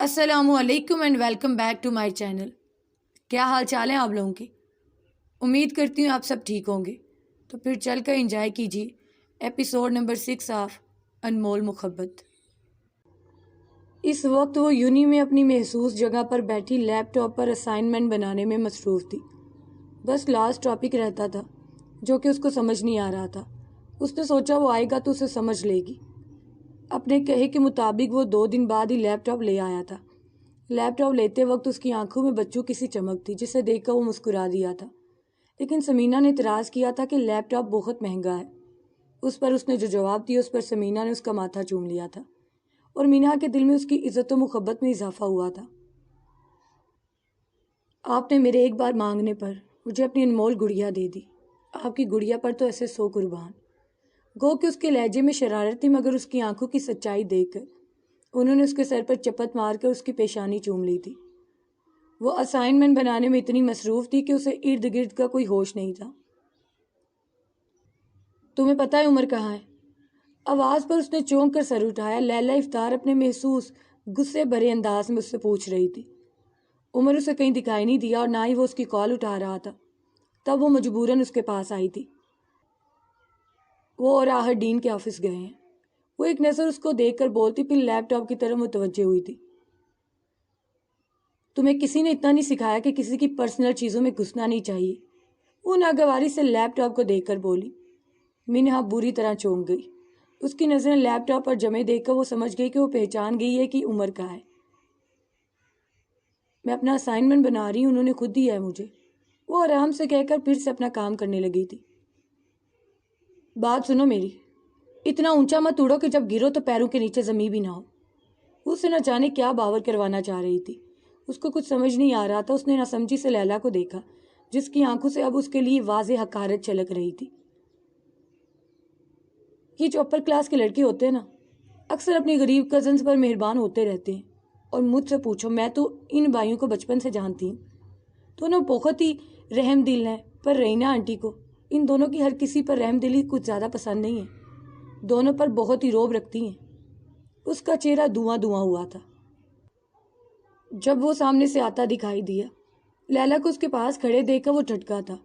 السلام علیکم and welcome back to my channel. کیا حال چال ہیں آپ لوگوں کے؟ امید کرتی ہوں آپ سب ٹھیک ہوں گے. تو پھر چل کر انجوائے کیجیے ایپیسوڈ نمبر 6 آف انمول محبت. اس وقت وہ یونی میں اپنی محسوس جگہ پر بیٹھی لیپ ٹاپ پر اسائنمنٹ بنانے میں مصروف تھی. بس لاسٹ ٹاپک رہتا تھا جو کہ اس کو سمجھ نہیں آ رہا تھا. اس نے سوچا وہ آئے گا تو اسے سمجھ لے گی. اپنے کہے کے مطابق وہ 2 دن بعد ہی لیپ ٹاپ لے آیا تھا. لیپ ٹاپ لیتے وقت اس کی آنکھوں میں بچوں کی سی چمک تھی جسے دیکھ کر وہ مسکرا دیا تھا. لیکن سمینہ نے اعتراض کیا تھا کہ لیپ ٹاپ بہت مہنگا ہے. اس پر اس نے جو جواب دیا اس پر سمینہ نے اس کا ماتھا چوم لیا تھا اور مینہ کے دل میں اس کی عزت و محبت میں اضافہ ہوا تھا. آپ نے میرے ایک بار مانگنے پر مجھے اپنی انمول گڑیا دے دی. آپ کی گڑیا پر تو ایسے 100 قربان. گو کہ اس کے لہجے میں شرارت تھی مگر اس کی آنکھوں کی سچائی دیکھ کر انہوں نے اس کے سر پر چپت مار کر اس کی پیشانی چوم لی تھی. وہ اسائنمنٹ بنانے میں اتنی مصروف تھی کہ اسے ارد گرد کا کوئی ہوش نہیں تھا. تمہیں پتہ ہے عمر کہاں ہے؟ آواز پر اس نے چونک کر سر اٹھایا. لیلا افطار اپنے محسوس غصے بھرے انداز میں اس سے پوچھ رہی تھی. عمر اسے کہیں دکھائی نہیں دیا اور نہ ہی وہ اس کی کال اٹھا رہا تھا. تب وہ مجبوراً اس کے پاس آئی تھی. وہ اور آہٹ ڈین کے آفس گئے ہیں. وہ ایک نظر اس کو دیکھ کر بولتی پھر لیپ ٹاپ کی طرف متوجہ ہوئی تھی. تمہیں کسی نے اتنا نہیں سکھایا کہ کسی کی پرسنل چیزوں میں گھسنا نہیں چاہیے؟ وہ ناگواری سے لیپ ٹاپ کو دیکھ کر بولی. مینہا بری طرح چونک گئی. اس کی نظریں لیپ ٹاپ پر جمے دیکھ کر وہ سمجھ گئی کہ وہ پہچان گئی ہے کہ عمر کا ہے. میں اپنا اسائنمنٹ بنا رہی ہوں، انہوں نے خود دیا ہے مجھے. وہ آرام سے کہہ کر پھر سے اپنا کام کرنے لگی تھی. بات سنو میری، اتنا اونچا مت اڑو کہ جب گرو تو پیروں کے نیچے زمین بھی نہ ہو. وہ اسے نہ جانے کیا باور کروانا چاہ رہی تھی. اس کو کچھ سمجھ نہیں آ رہا تھا. اس نے ناسمجھی سے لیلا کو دیکھا جس کی آنکھوں سے اب اس کے لیے واضح حقارت چھلک رہی تھی. یہ جو اپر کلاس کے لڑکے ہوتے ہیں نا، اکثر اپنی غریب کزنز پر مہربان ہوتے رہتے ہیں. اور مجھ سے پوچھو، میں تو ان بھائیوں کو بچپن سے جانتی ہوں. دونوں بہت ہی رحم دل ہیں. پر رینا آنٹی کو ان دونوں کی ہر کسی پر رحم دلی کچھ زیادہ پسند نہیں ہے. دونوں پر بہت ہی روب رکھتی ہیں. اس کا چہرہ دھواں دھواں ہوا تھا جب وہ سامنے سے آتا دکھائی دیا. لیلا کو اس کے پاس کھڑے دیکھ کر وہ جھٹکا تھا.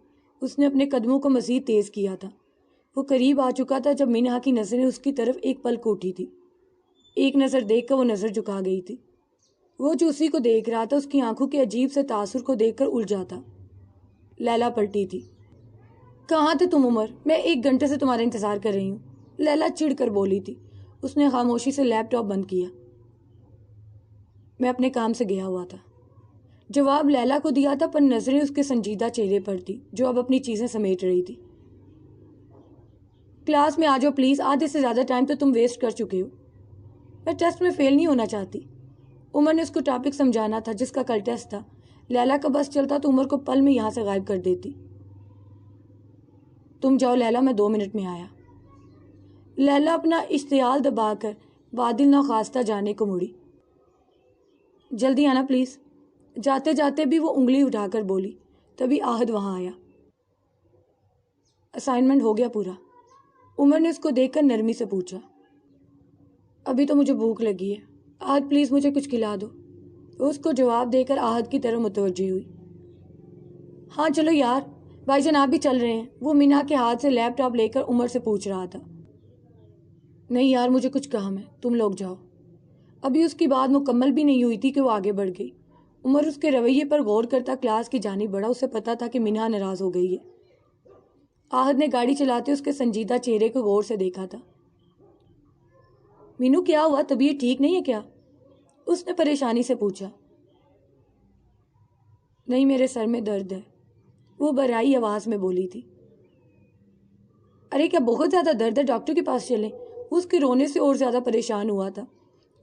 اس نے اپنے قدموں کو مزید تیز کیا تھا. وہ قریب آ چکا تھا جب مینہا کی نظریں اس کی طرف ایک پل کو اٹھی تھی. ایک نظر دیکھ کر وہ نظر جھکا گئی تھی. وہ جو اسی کو دیکھ رہا تھا اس کی آنکھوں کے عجیب سے تاثر کو دیکھ کر الجھا تھا. لیلا پلٹی تھی. کہاں تھے تم عمر؟ میں 1 گھنٹے سے تمہارا انتظار کر رہی ہوں. لیلا چڑ کر بولی تھی. اس نے خاموشی سے لیپ ٹاپ بند کیا. میں اپنے کام سے گیا ہوا تھا. جواب لیلا کو دیا تھا پر نظریں اس کے سنجیدہ چہرے پر تھی جو اب اپنی چیزیں سمیٹ رہی تھی. کلاس میں آ جاؤ پلیز، آدھے سے زیادہ ٹائم تو تم ویسٹ کر چکے ہو. میں ٹیسٹ میں فیل نہیں ہونا چاہتی. عمر نے اس کو ٹاپک سمجھانا تھا جس کا کل ٹیسٹ تھا. لیلا کا بس چلتا تو عمر کو پل میں یہاں سے غائب کر دیتی. تم جاؤ لیلا، میں 2 منٹ میں آیا. لیلا اپنا اشتعال دبا کر بادل ناخواستہ جانے کو مڑی. جلدی آنا پلیز. جاتے جاتے بھی وہ انگلی اٹھا کر بولی. تبھی آہد وہاں آیا. اسائنمنٹ ہو گیا پورا؟ عمر نے اس کو دیکھ کر نرمی سے پوچھا. ابھی تو مجھے بھوک لگی ہے. آہد پلیز مجھے کچھ کھلا دو. وہ اس کو جواب دے کر آہد کی طرف متوجہ ہوئی. ہاں چلو یار، بھائی جان آپ بھی چل رہے ہیں؟ وہ مینا کے ہاتھ سے لیپ ٹاپ لے کر عمر سے پوچھ رہا تھا. نہیں یار مجھے کچھ کام ہے، تم لوگ جاؤ. ابھی اس کی بات مکمل بھی نہیں ہوئی تھی کہ وہ آگے بڑھ گئی. عمر اس کے رویے پر غور کرتا کلاس کی جانب بڑھا. اسے پتا تھا کہ مینہا ناراض ہو گئی ہے. آہد نے گاڑی چلاتے اس کے سنجیدہ چہرے کو غور سے دیکھا تھا. مینو کیا ہوا؟ طبیعت ٹھیک نہیں ہے کیا؟ اس نے پریشانی سے پوچھا. نہیں میرے سر میں درد ہے، وہ برائی آواز میں بولی تھی. ارے کیا بہت زیادہ درد ہے؟ ڈاکٹر کے پاس چلیں. وہ اس کے رونے سے اور زیادہ پریشان ہوا تھا.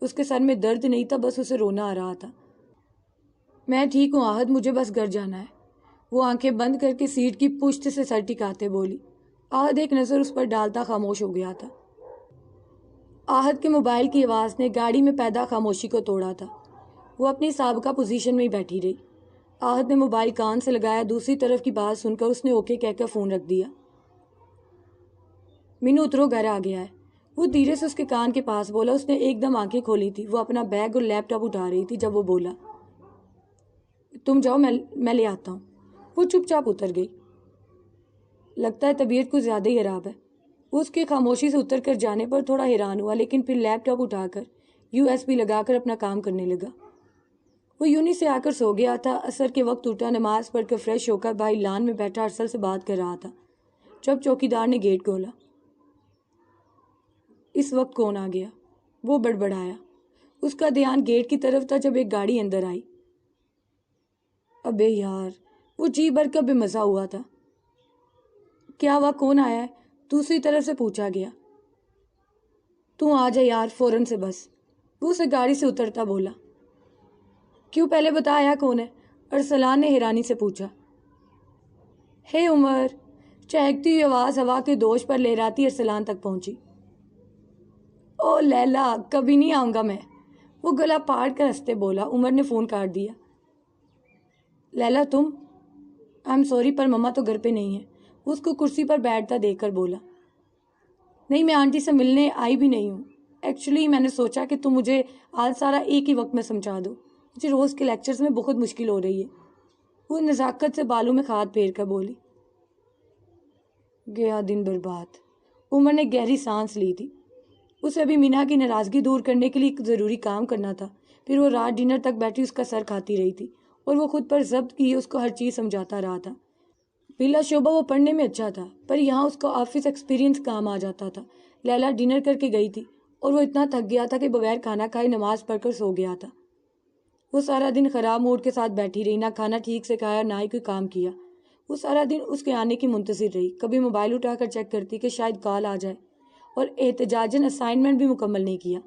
اس کے سر میں درد نہیں تھا، بس اسے رونا آ رہا تھا. میں ٹھیک ہوں آہد، مجھے بس گھر جانا ہے. وہ آنکھیں بند کر کے سیٹ کی پشت سے سر ٹکاتے بولی. آہد ایک نظر اس پر ڈالتا خاموش ہو گیا تھا. آہد کے موبائل کی آواز نے گاڑی میں پیدا خاموشی کو توڑا تھا. وہ اپنی سابقہ پوزیشن میں ہی بیٹھی رہی. آہد نے موبائل کان سے لگایا. دوسری طرف کی بات سن کر اس نے اوکے کہہ کر فون رکھ دیا. مینو اترو، گھر آ گیا ہے. وہ دھیرے سے اس کے کان کے پاس بولا. اس نے ایک دم آنکھیں کھولی تھی. وہ اپنا بیگ اور لیپ ٹاپ اٹھا رہی تھی جب وہ بولا, تم جاؤ, میں لے آتا ہوں. وہ چپ چاپ اتر گئی. لگتا ہے طبیعت کچھ زیادہ ہی خراب ہے. وہ اس کی خاموشی سے اتر کر جانے پر تھوڑا حیران ہوا, لیکن پھر لیپ ٹاپ اٹھا کر USB لگا کر اپنا کام کرنے لگا. وہ یونی سے آ کر سو گیا تھا. عصر کے وقت اٹھا, نماز پڑھ کر فریش ہو کر بھائی لان میں بیٹھا ارسل سے بات کر رہا تھا جب چوکیدار نے گیٹ کھولا. اس وقت کون آ گیا؟ وہ بڑبڑایا. اس کا دھیان گیٹ کی طرف تھا جب ایک گاڑی اندر آئی. ابے یار, وہ جی بھر کا بے مزہ ہوا تھا. کیا ہوا, کون آیا ہے؟ دوسری طرف سے پوچھا گیا. تو آ جا یار فوراً سے بس. وہ اسے گاڑی سے اترتا بولا. کیوں, پہلے بتایا کون ہے؟ ارسلان نے حیرانی سے پوچھا. ہے عمر. چہکتی ہوئی آواز ہوا کے دوش پر لہراتی ارسلان تک پہنچی. او لیلا, کبھی نہیں آؤں گا میں. وہ گلا پاڑ کر ہنستے بولا. عمر نے فون کاٹ دیا. لیلا تم؟ آئی ایم سوری پر مما تو گھر پہ نہیں ہے. وہ اس کو کرسی پر بیٹھتا دیکھ کر بولا. نہیں, میں آنٹی سے ملنے آئی بھی نہیں ہوں. ایکچولی میں نے سوچا کہ تم مجھے آج سارا ایک ہی وقت میں سمجھا دو. مجھے روز کے لیکچرز میں بہت مشکل ہو رہی ہے. وہ نزاکت سے بالوں میں کھاد پھیر کر بولی. گیا دن برباد. عمر نے گہری سانس لی تھی. اسے ابھی مینا کی ناراضگی دور کرنے کے لیے ایک ضروری کام کرنا تھا. پھر وہ رات ڈنر تک بیٹھی اس کا سر کھاتی رہی تھی اور وہ خود پر ضبط کیے اس کو ہر چیز سمجھاتا رہا تھا. بلا شعبہ وہ پڑھنے میں اچھا تھا, پر یہاں اس کا آفس ایکسپیرینس کام آ جاتا تھا. لیلا ڈنر کر کے گئی تھی اور وہ اتنا تھک گیا تھا کہ بغیر کھانا کھائے نماز پڑھ کر سو گیا تھا. وہ سارا دن خراب موڈ کے ساتھ بیٹھی رہی, نہ کھانا ٹھیک سے کھایا نہ ہی کوئی کام کیا. وہ سارا دن اس کے آنے کی منتظر رہی. کبھی موبائل اٹھا کر چیک کرتی کہ شاید کال آ جائے, اور احتجاجاً اسائنمنٹ بھی مکمل نہیں کیا.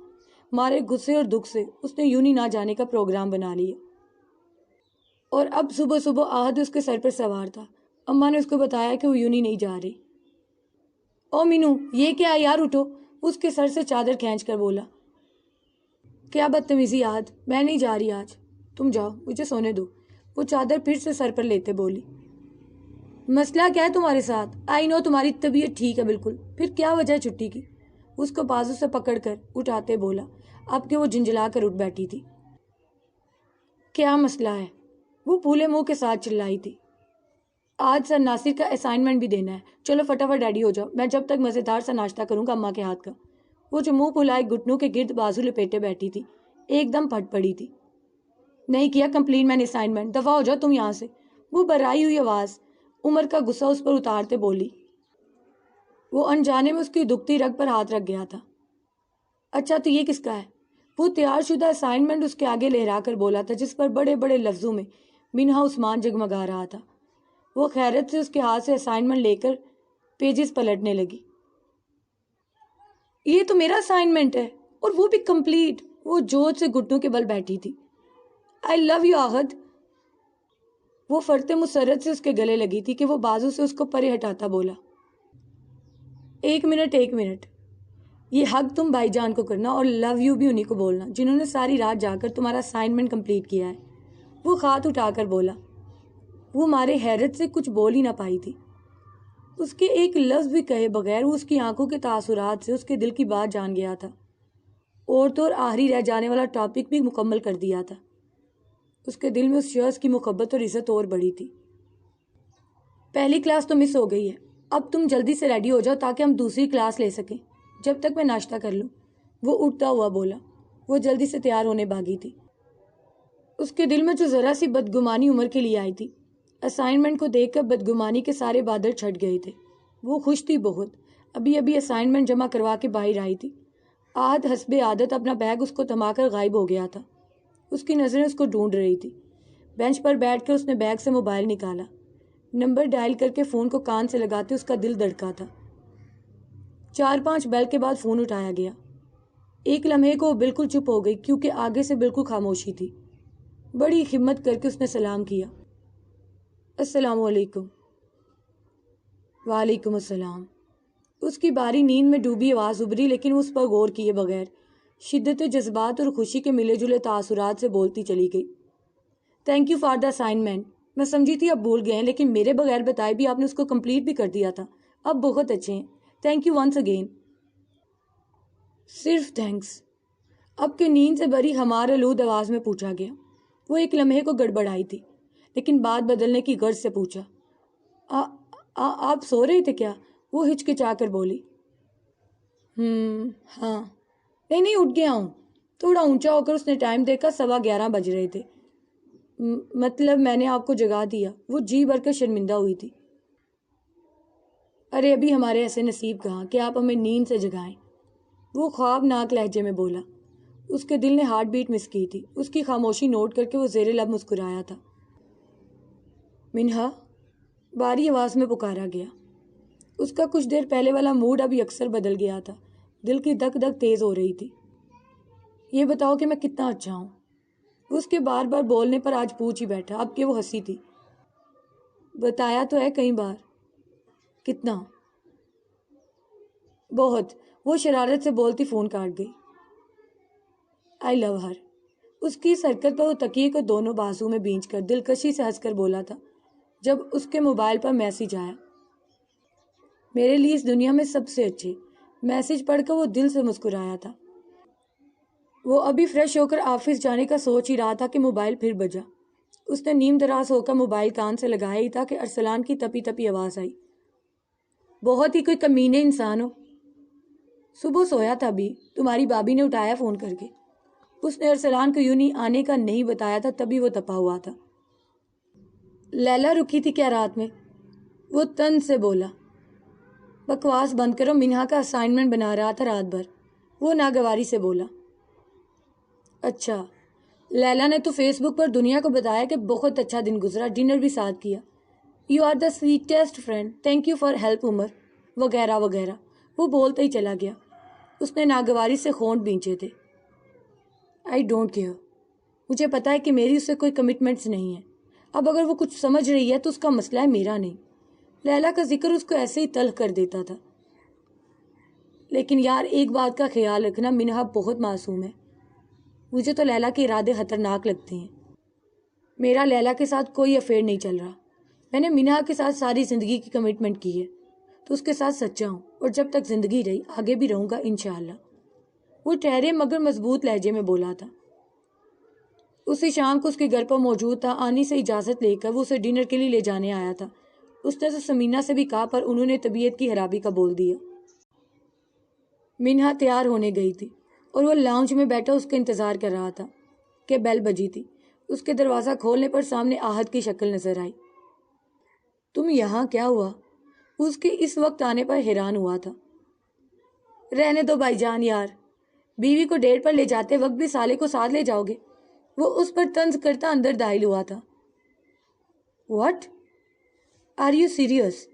مارے غصے اور دکھ سے اس نے یونی نہ جانے کا پروگرام بنا لیا. اور اب صبح صبح آہد اس کے سر پر سوار تھا. اماں نے اس کو بتایا کہ وہ یونی نہیں جا رہی. او مینو, یہ کیا یار, اٹھو. اس کے سر سے چادر کھینچ کر بولا. کیا بدتمیزی آہد, میں نہیں جا رہی آج. تم جاؤ, مجھے سونے دو. وہ چادر پھر سے سر پر لیتے بولی. مسئلہ کیا ہے تمہارے ساتھ؟ آئی نو تمہاری طبیعت ٹھیک ہے بالکل, پھر کیا وجہ ہے چھٹی کی؟ اس کو بازو سے پکڑ کر اٹھاتے بولا, اب کہ وہ جھنجھلا کر اٹھ بیٹھی تھی. کیا مسئلہ ہے؟ وہ پھولے منہ کے ساتھ چلائی تھی. آج سر ناصر کا اسائنمنٹ بھی دینا ہے. چلو فٹافٹ ریڈی ہو جاؤ, میں جب تک مزیدار سا ناشتہ کروں گا اماں کے ہاتھ کا. وہ جو منہ پھلائے گھٹنوں کے گرد بازو لپیٹے بیٹھی تھی ایک دم پھٹ پڑی تھی. نہیں کیا کمپلیٹ میں نے اسائنمنٹ, دفعہ ہو جاؤ تم یہاں سے. وہ برائی ہوئی آواز عمر کا غصہ اس پر اتارتے بولی. وہ انجانے میں اس کی دکھتی رگ پر ہاتھ رکھ گیا تھا. اچھا تو یہ کس کا ہے؟ وہ تیار شدہ اسائنمنٹ اس کے آگے لہرا کر بولا تھا, جس پر بڑے بڑے لفظوں میں منہا عثمان جگمگا رہا تھا. وہ خیرت سے اس کے ہاتھ سے اسائنمنٹ لے کر پیجز پلٹنے لگی. یہ تو میرا اسائنمنٹ ہے, اور وہ بھی کمپلیٹ. وہ جوش سے گھٹنوں کے بل بیٹھی تھی. آئی لو یو آہد. وہ فرتے مسرت سے اس کے گلے لگی تھی کہ وہ بازو سے اس کو پرے ہٹاتا بولا. ایک منٹ, یہ حق تم بھائی جان کو کرنا اور لو یو بھی انہیں کو بولنا جنہوں نے ساری رات جا کر تمہارا اسائنمنٹ کمپلیٹ کیا ہے. وہ ہاتھ اٹھا کر بولا. وہ مارے حیرت سے کچھ بول ہی نہ پائی تھی. اس کے ایک لفظ بھی کہے بغیر وہ اس کی آنکھوں کے تاثرات سے اس کے دل کی بات جان گیا تھا, اور تو اور آخری رہ جانے والا ٹاپک بھی مکمل کر دیا تھا. اس کے دل میں اس شخص کی محبت اور عزت اور بڑی تھی. پہلی کلاس تو مس ہو گئی ہے, اب تم جلدی سے ریڈی ہو جاؤ تاکہ ہم دوسری کلاس لے سکیں جب تک میں ناشتہ کر لوں. وہ اٹھتا ہوا بولا. وہ جلدی سے تیار ہونے بھاگی تھی. اس کے دل میں جو ذرا سی بدگمانی عمر کے لیے آئی تھی, اسائنمنٹ کو دیکھ کر بدگمانی کے سارے بادل چھٹ گئے تھے. وہ خوش تھی بہت. ابھی اسائنمنٹ جمع کروا کے باہر آئی تھی. آہد حسب عادت اپنا بیگ اس کو تھما کر غائب ہو گیا تھا. اس کی نظریں اس کو ڈھونڈ رہی تھی. بینچ پر بیٹھ کر اس نے بیگ سے موبائل نکالا. نمبر ڈائل کر کے فون کو کان سے لگاتے اس کا دل دھڑکا تھا. 4-5 بیل کے بعد فون اٹھایا گیا. ایک لمحے کو وہ بالکل چپ ہو گئی کیونکہ آگے سے بالکل خاموشی تھی. بڑی ہمت کر کے اس نے سلام کیا. السلام علیکم. وعلیکم السلام. اس کی باری نیند میں ڈوبی آواز ابری, لیکن وہ اس پر غور کیے بغیر شدت جذبات اور خوشی کے ملے جلے تاثرات سے بولتی چلی گئی. Thank you for the assignment. میں سمجھی تھی اب بھول گئے ہیں, لیکن میرے بغیر بتائے بھی آپ نے اس کو کمپلیٹ بھی کر دیا تھا. اب بہت اچھے ہیں. Thank you once again. صرف تھینکس، اب کی نیند سے بھری ہمار آلود آواز میں پوچھا گیا۔ وہ ایک لمحے کو گڑبڑائی تھی، لیکن بات بدلنے کی غرض سے پوچھا، آپ سو رہے تھے کیا؟ وہ ہچکچا کر بولی۔ ہاں، نہیں اٹھ گیا ہوں۔ تھوڑا اونچا ہو کر اس نے ٹائم دیکھا، 11:15 بج رہے تھے۔ مطلب میں نے آپ کو جگا دیا۔ وہ جی بھر کر شرمندہ ہوئی تھی۔ ارے ابھی ہمارے ایسے نصیب کہاں کہ آپ ہمیں نیند سے جگائیں، وہ خوابناک لہجے میں بولا۔ اس کے دل نے ہارٹ بیٹ مس کی تھی۔ اس کی خاموشی نوٹ کر کے وہ زیر لب مسکرایا تھا۔ منہا، باری آواز میں پکارا گیا۔ اس کا کچھ دیر پہلے والا موڈ ابھی اکثر بدل گیا تھا۔ دل کی دھک دھک تیز ہو رہی تھی۔ یہ بتاؤ کہ میں کتنا اچھا ہوں؟ وہ اس کے بار بار بولنے پر آج پوچھ ہی بیٹھا، اب کہ وہ ہنسی تھی۔ بتایا تو ہے کئی بار۔ کتنا؟ بہت، وہ شرارت سے بولتی فون کاٹ گئی۔ آئی لو ہر۔ اس کی اس حرکت پر وہ تکیے کو دونوں بازو میں بھینچ کر دلکشی سے ہنس کر بولا تھا جب اس کے موبائل پر میسج آیا۔ میرے لیے اس دنیا میں سب سے اچھے۔ میسج پڑھ کر وہ دل سے مسکرایا تھا۔ وہ ابھی فریش ہو کر آفس جانے کا سوچ ہی رہا تھا کہ موبائل پھر بجا۔ اس نے نیم دراز ہو کر موبائل کان سے لگایا ہی تھا کہ ارسلان کی تپی تپی آواز آئی۔ بہت ہی کوئی کمینے انسان ہو۔ صبح سویا تھا ابھی، تمہاری بابی نے اٹھایا فون کر کے۔ اس نے ارسلان کو یوں نہیں آنے کا نہیں بتایا تھا، تبھی وہ تپا ہوا تھا۔ لیلا رکی تھی کیا رات میں؟ وہ طنز سے بولا۔ بکواس بند کرو، منہا کا اسائنمنٹ بنا رہا تھا رات بھر، وہ ناگواری سے بولا۔ اچھا، لیلا نے تو فیس بک پر دنیا کو بتایا کہ بہت اچھا دن گزرا، ڈنر بھی ساتھ کیا۔ You are the sweetest friend, thank you for help Umar, وغیرہ وغیرہ۔ وہ بولتا ہی چلا گیا۔ اس نے ناگواری سے ہونٹ بھینچے تھے۔ آئی ڈونٹ کیئر، مجھے پتا ہے کہ میری اس سے کوئی کمٹمنٹس نہیں ہیں۔ اب اگر وہ کچھ سمجھ رہی ہے تو اس کا مسئلہ ہے، میرا نہیں۔ لیلا کا ذکر اس کو ایسے ہی تلخ کر دیتا تھا۔ لیکن یار ایک بات کا خیال رکھنا، منہا بہت معصوم ہے۔ مجھے تو لیلا کے ارادے خطرناک لگتے ہیں۔ میرا لیلا کے ساتھ کوئی افیئر نہیں چل رہا۔ میں نے منہا کے ساتھ ساری زندگی کی کمٹمنٹ کی ہے، تو اس کے ساتھ سچا ہوں، اور جب تک زندگی رہی آگے بھی رہوں گا انشاءاللہ۔ وہ ٹھہرے مگر مضبوط لہجے میں بولا تھا۔ اسی شام کو اس کے گھر پر موجود تھا۔ آنی سے اجازت لے کر وہ اسے ڈنر کے لیے لے جانے آیا تھا۔ اس نے تو سمینہ سے بھی کہا، پر انہوں نے طبیعت کی خرابی کا بول دیا۔ منہا تیار ہونے گئی تھی اور وہ لاؤنج میں بیٹھا اس کا انتظار کر رہا تھا کہ بیل بجی تھی۔ اس کے دروازہ کھولنے پر سامنے آہت کی شکل نظر آئی۔ تم یہاں کیا ہوا؟ اس کے اس وقت آنے پر حیران ہوا تھا۔ رہنے دو بھائی جان یار، بیوی کو ڈیٹ پر لے جاتے وقت بھی سالے کو ساتھ لے جاؤ گے؟ وہ اس پر طنز کرتا اندر داخل ہوا تھا۔ What are you serious?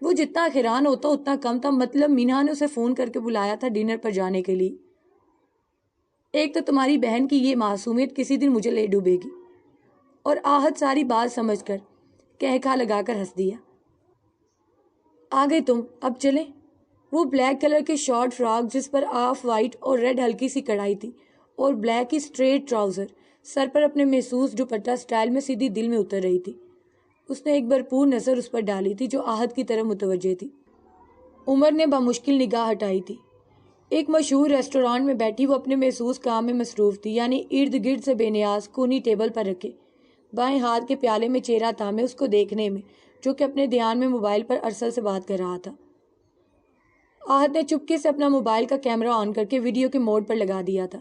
وہ جتنا حیران ہوتا اتنا کم تھا۔ مطلب منہا نے اسے فون کر کے بلایا تھا ڈنر پر جانے کے لیے۔ ایک تو تمہاری بہن کی یہ معصومیت کسی دن مجھے لے ڈوبے گی۔ اور آہت ساری بات سمجھ کر کہکھا لگا کر ہنس دیا۔ آ گئے تم، اب چلیں؟ وہ بلیک کلر کے شارٹ فراک جس پر آف وائٹ اور ریڈ ہلکی سی کڑھائی تھی، اور بلیک ہی اسٹریٹ ٹراؤزر، سر پر اپنے محسوس دوپٹہ سٹائل میں سیدھی دل میں اتر رہی تھی۔ اس نے ایک بھرپور نظر اس پر ڈالی تھی جو آہت کی طرف متوجہ تھی۔ عمر نے بمشکل نگاہ ہٹائی تھی۔ ایک مشہور ریسٹورانٹ میں بیٹھی وہ اپنے محسوس کام میں مصروف تھی، یعنی ارد گرد سے بے نیاز کونی ٹیبل پر رکھے بائیں ہاتھ کے پیالے میں چہرہ تھامے اس کو دیکھنے میں، جو کہ اپنے دھیان میں موبائل پر ارسل سے بات کر رہا تھا۔ آہت نے چپکے سے اپنا موبائل کا کیمرہ آن کر کے ویڈیو کے موڈ پر لگا دیا تھا۔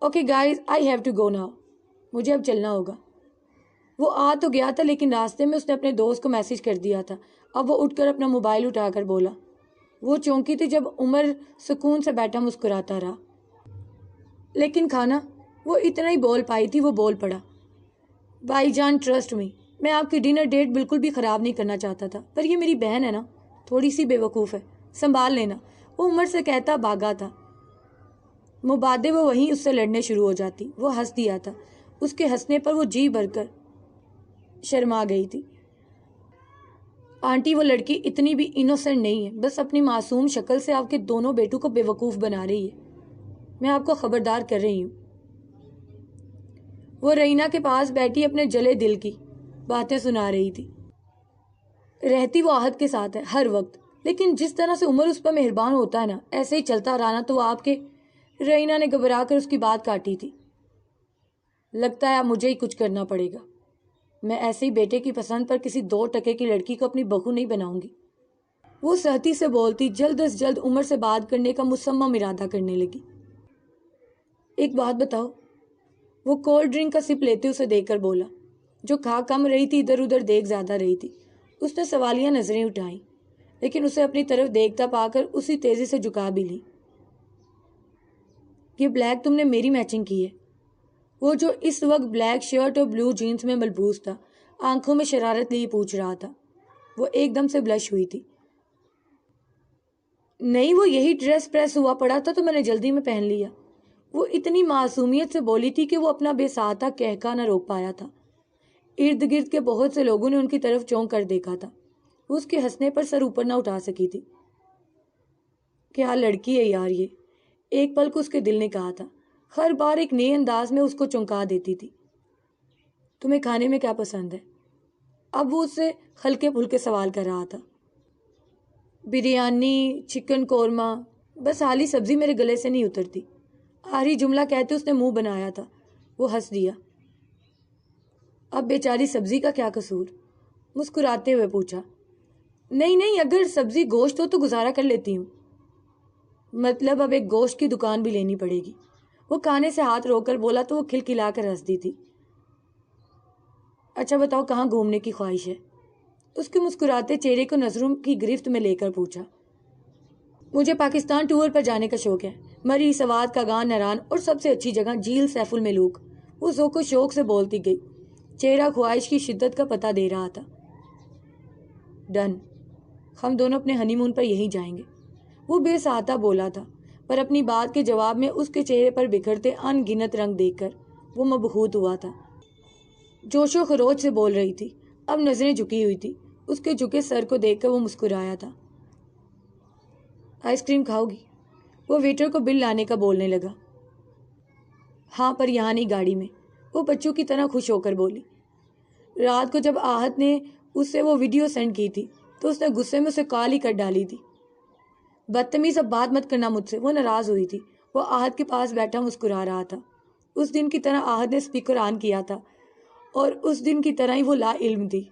Okay guys, I have to go now, مجھے اب چلنا ہوگا۔ وہ آ تو گیا تھا لیکن راستے میں اس نے اپنے دوست کو میسج کر دیا تھا۔ اب وہ اٹھ کر اپنا موبائل اٹھا کر بولا۔ وہ چونکی تھی جب عمر سکون سے بیٹھا مسکراتا رہا۔ لیکن کھانا؟ وہ اتنا ہی بول پائی تھی، وہ بول پڑا۔ بھائی جان ٹرسٹ می، میں آپ کی ڈنر ڈیٹ بالکل بھی خراب نہیں کرنا چاہتا تھا، پر یہ میری بہن ہے نا، تھوڑی سی بے وقوف ہے، سنبھال لینا، وہ عمر سے کہتا بھاگا تھا۔ مبادے وہ وہیں اس سے لڑنے شروع ہو جاتی۔ وہ ہنس دیا تھا۔ اس کے ہنسنے پر وہ جی بھر کر شرما گئی تھی۔ آنٹی وہ لڑکی اتنی بھی انوسنٹ نہیں ہے، بس اپنی معصوم شکل سے آپ کے دونوں بیٹوں کو بے وقوف بنا رہی ہے، میں آپ کو خبردار کر رہی ہوں۔ وہ رینا کے پاس بیٹھی اپنے جلے دل کی باتیں سنا رہی تھی۔ رہتی وہ آہت کے ساتھ ہے ہر وقت، لیکن جس طرح سے عمر اس پر مہربان ہوتا ہے نا، ایسے ہی چلتا رہا نا تو وہ آپ کے... رینا نے گھبرا کر اس کی بات کاٹی تھی. لگتا ہے اب مجھے ہی کچھ کرنا پڑے گا. میں ایسے ہی بیٹے کی پسند پر کسی 2 ٹکے کی لڑکی کو اپنی بہو نہیں بناؤں گی. وہ سہتی سے بولتی جلد از جلد عمر سے بات کرنے کا مصمم ارادہ کرنے لگی. ایک بات بتاؤ. وہ کولڈ ڈرنک کا سپ لیتے اسے دیکھ کر بولا. جو کھا کم رہی تھی ادھر ادھر دیکھ زیادہ رہی تھی. اس نے سوالیہ نظریں اٹھائیں لیکن اسے اپنی طرف دیکھتا پا کر اسی تیزی سے جھکا بھی لی. یہ بلیک تم نے میری میچنگ کی ہے. وہ جو اس وقت بلیک شرٹ اور بلو جینز میں ملبوس تھا آنکھوں میں شرارت لیے پوچھ رہا تھا. وہ ایک دم سے بلش ہوئی تھی. نہیں، وہ یہی ڈریس پریس ہوا پڑا تھا تو میں نے جلدی میں پہن لیا. وہ اتنی معصومیت سے بولی تھی کہ وہ اپنا بے ساتھ کہکا نہ روک پایا تھا. ارد گرد کے بہت سے لوگوں نے ان کی طرف چونک کر دیکھا تھا. وہ اس کے ہنسنے پر سر اوپر نہ اٹھا سکی تھی. کیا لڑکی ہے یار یہ، ایک پل کو اس کے دل نے کہا تھا. ہر بار ایک نئے انداز میں اس کو چونکا دیتی تھی. تمہیں کھانے میں کیا پسند ہے؟ اب وہ اس سے ہلکے پھلکے سوال کر رہا تھا. بریانی، چکن قورمہ، بس حالی سبزی میرے گلے سے نہیں اترتی. آخری جملہ کہتے اس نے منہ بنایا تھا. وہ ہنس دیا. اب بیچاری سبزی کا کیا قصور؟ مسکراتے ہوئے پوچھا. نہیں، اگر سبزی گوشت ہو تو گزارا کر لیتی ہوں. مطلب اب ایک گوشت کی دکان بھی لینی پڑے گی. وہ کھانے سے ہاتھ روک کر بولا تو وہ کھلکھلا کر ہنس دی تھی. اچھا بتاؤ کہاں گھومنے کی خواہش ہے؟ اس کے مسکراتے چہرے کو نظروں کی گرفت میں لے کر پوچھا. مجھے پاکستان ٹور پر جانے کا شوق ہے. مری، سوات، کاغان، نران اور سب سے اچھی جگہ جھیل سیف الملوک. وہ ذوق و شوق سے بولتی گئی. چہرہ خواہش کی شدت کا پتہ دے رہا تھا. ڈن، ہم دونوں اپنے ہنی مون پر یہیں جائیں گے. وہ بے ساختہ بولا تھا پر اپنی بات کے جواب میں اس کے چہرے پر بکھرتے ان گنت رنگ دیکھ کر وہ مبہوت ہوا تھا. جوش و خروش سے بول رہی تھی. اب نظریں جھکی ہوئی تھی. اس کے جھکے سر کو دیکھ کر وہ مسکرایا تھا. آئس کریم کھاؤ گی؟ وہ ویٹر کو بل لانے کا بولنے لگا. ہاں، پر یہاں نہیں، گاڑی میں. وہ بچوں کی طرح خوش ہو کر بولی. رات کو جب آہت نے اس سے وہ ویڈیو سینڈ کی تھی تو اس نے غصے میں اسے کال ہی کر ڈالی تھی. بدتمیز، اب بات مت کرنا مجھ سے. وہ ناراض ہوئی تھی. وہ آہت کے پاس بیٹھا مسکرا رہا تھا. اس دن کی طرح آہت نے اسپیکر آن کیا تھا اور اس دن کی طرح ہی وہ لا علم تھی.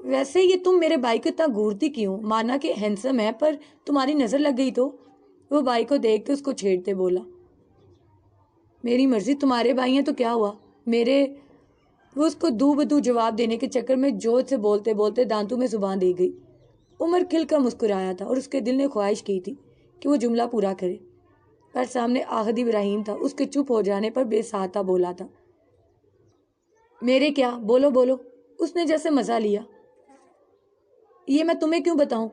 ویسے یہ تم میرے بھائی کو اتنا گھورتی کیوں؟ مانا کہ ہینسم ہے پر تمہاری نظر لگ گئی تو؟ وہ بھائی کو دیکھ کے اس کو چھیڑتے بولا. میری مرضی، تمہارے بھائی ہیں تو کیا ہوا؟ میرے... وہ اس کو دو بدو جواب دینے کے چکر میں جوش سے بولتے بولتے دانتوں میں زبان دے گئی. عمر کھل کر مسکرایا تھا اور اس کے دل نے خواہش کی تھی کہ وہ جملہ پورا کرے پر سامنے آہد ابراہیم تھا. اس کے چپ ہو جانے پر بے ساختہ بولا تھا. میرے کیا؟ بولو بولو. اس نے جیسے مزہ لیا. یہ میں تمہیں کیوں بتاؤں؟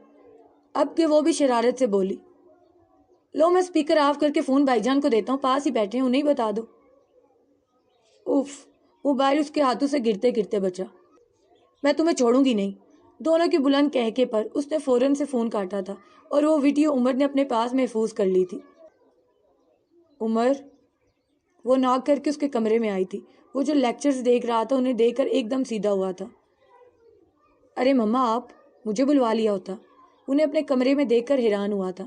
اب کہ وہ بھی شرارت سے بولی. لو، میں اسپیکر آف کر کے فون بھائی جان کو دیتا ہوں، پاس ہی بیٹھے ہیں، انہیں بتا دو. اوف، موبائل اس کے ہاتھوں سے گرتے گرتے بچا. میں تمہیں چھوڑوں گی نہیں. دونوں کے بلند کہکے پر اس نے فوراً سے فون کاٹا تھا اور وہ ویڈیو عمر نے اپنے پاس محفوظ کر لی تھی. عمر، وہ ناک کر کے اس کے کمرے میں آئی تھی. وہ جو لیکچرز دیکھ رہا تھا انہیں دیکھ کر ایک دم سیدھا ہوا تھا. ارے مما، آپ مجھے بلوا لیا ہوتا. انہیں اپنے کمرے میں دیکھ کر حیران ہوا تھا.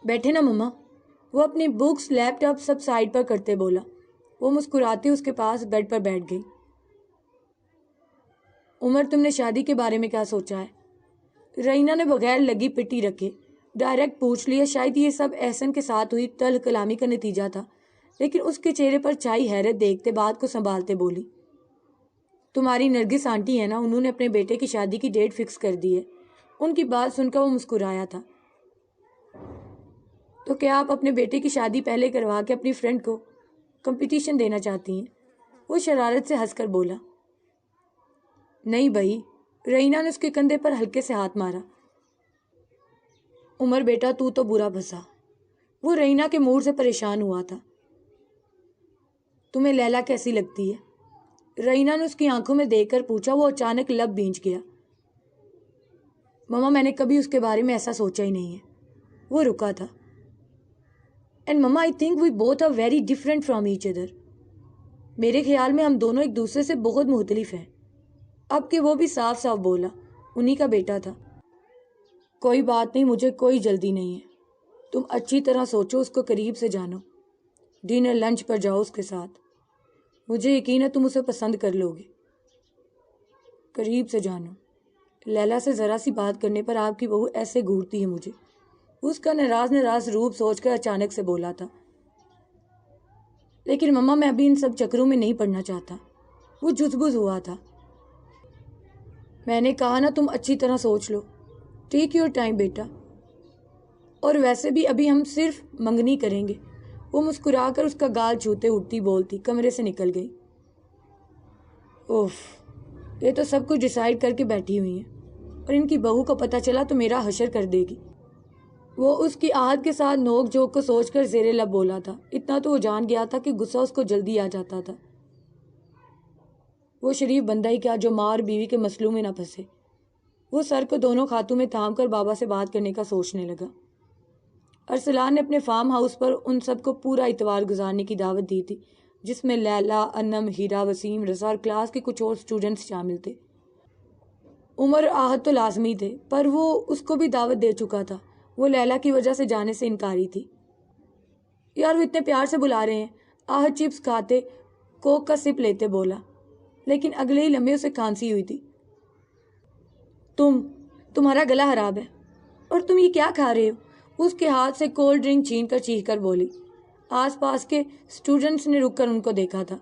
بیٹھے نا مما. وہ اپنی بکس، لیپ ٹاپ سب سائڈ پر کرتے بولا. وہ مسکراتے اس کے پاس بیڈ پر بیٹھ گئی. عمر، تم نے شادی کے بارے میں کیا سوچا ہے؟ رینا نے بغیر لگی پٹی رکھے ڈائریکٹ پوچھ لیا. شاید یہ سب احسن کے ساتھ ہوئی تلخ کلامی کا نتیجہ تھا لیکن اس کے چہرے پر چھائی حیرت دیکھتے بات کو سنبھالتے بولی. تمہاری نرگس آنٹی ہے نا، انہوں نے اپنے بیٹے کی شادی کی ڈیٹ فکس کر دی ہے. ان کی بات سن کر وہ مسکرایا تھا. تو کیا آپ اپنے بیٹے کی شادی پہلے کروا کے اپنی فرینڈ کو کمپٹیشن دینا چاہتی ہیں؟ وہ شرارت سے ہنس کر بولا. نہیں بھائی. رینا نے اس کے کندھے پر ہلکے سے ہاتھ مارا. عمر بیٹا، تو برا بھسا. وہ رینا کے موڈ سے پریشان ہوا تھا. تمہیں لیلا کیسی لگتی ہے؟ رینا نے اس کی آنکھوں میں دیکھ کر پوچھا. وہ اچانک لب بھینچ گیا. مما، میں نے کبھی اس کے بارے میں ایسا سوچا ہی نہیں ہے. وہ رکا تھا. And mama, I think we both are very different from each other. میرے خیال میں ہم دونوں ایک دوسرے سے بہت مختلف ہیں. اب کہ وہ بھی صاف صاف بولا. انہی کا بیٹا تھا. کوئی بات نہیں، مجھے کوئی جلدی نہیں ہے، تم اچھی طرح سوچو، اس کو قریب سے جانو، ڈنر لنچ پر جاؤ اس کے ساتھ، مجھے یقین ہے تم اسے پسند کر لو گے۔ قریب سے جانو، لیلا سے ذرا سی بات کرنے پر آپ کی بہو ایسے گھورتی ہے مجھے، اس کا ناراض ناراض روپ سوچ کر اچانک سے بولا تھا۔ لیکن مما میں ابھی ان سب چکروں میں نہیں پڑنا چاہتا، وہ جزبز ہوا تھا۔ میں نے کہا نا تم اچھی طرح سوچ لو، ٹیک یور ٹائم بیٹا، اور ویسے بھی ابھی ہم صرف منگنی کریں گے۔ وہ مسکرا کر اس کا گال چھوتے اٹھتی بولتی کمرے سے نکل گئی۔ اوف، یہ تو سب کچھ ڈیسائیڈ کر کے بیٹھی ہوئی ہیں، اور ان کی بہو کو پتہ چلا تو میرا حشر کر دے گی۔ وہ اس کی آہت کے ساتھ نوک جھوک کو سوچ کر زیر لب بولا تھا۔ اتنا تو وہ جان گیا تھا کہ غصہ اس کو جلدی آ جاتا تھا۔ وہ شریف بندہ ہی کیا جو ماں اور بیوی کے مسئلوں میں نہ پھنسے۔ وہ سر کو دونوں ہاتھوں میں تھام کر بابا سے بات کرنے کا سوچنے لگا۔ ارسلان نے اپنے فارم ہاؤس پر ان سب کو پورا اتوار گزارنے کی دعوت دی تھی، جس میں لیلا، انم، ہیرا، وسیم، رضا اور کلاس کے کچھ اور اسٹوڈنٹس شامل تھے۔ عمر اور آہت تو لازمی تھے، پر وہ اس کو بھی دعوت دے چکا تھا۔ وہ لیلا کی وجہ سے جانے سے انکاری تھی۔ یار وہ اتنے پیار سے بلا رہے ہیں، آہت چپس کھاتے کوک کا سپ لیتے بولا، لیکن اگلے ہی لمحے اسے کھانسی ہوئی تھی۔ تمہارا گلا خراب ہے، اور تم یہ کیا کھا رہے ہو؟ اس کے ہاتھ سے کولڈ ڈرنک چھین کر چیخ کر بولی۔ آس پاس کے اسٹوڈنٹس نے رک کر ان کو دیکھا تھا۔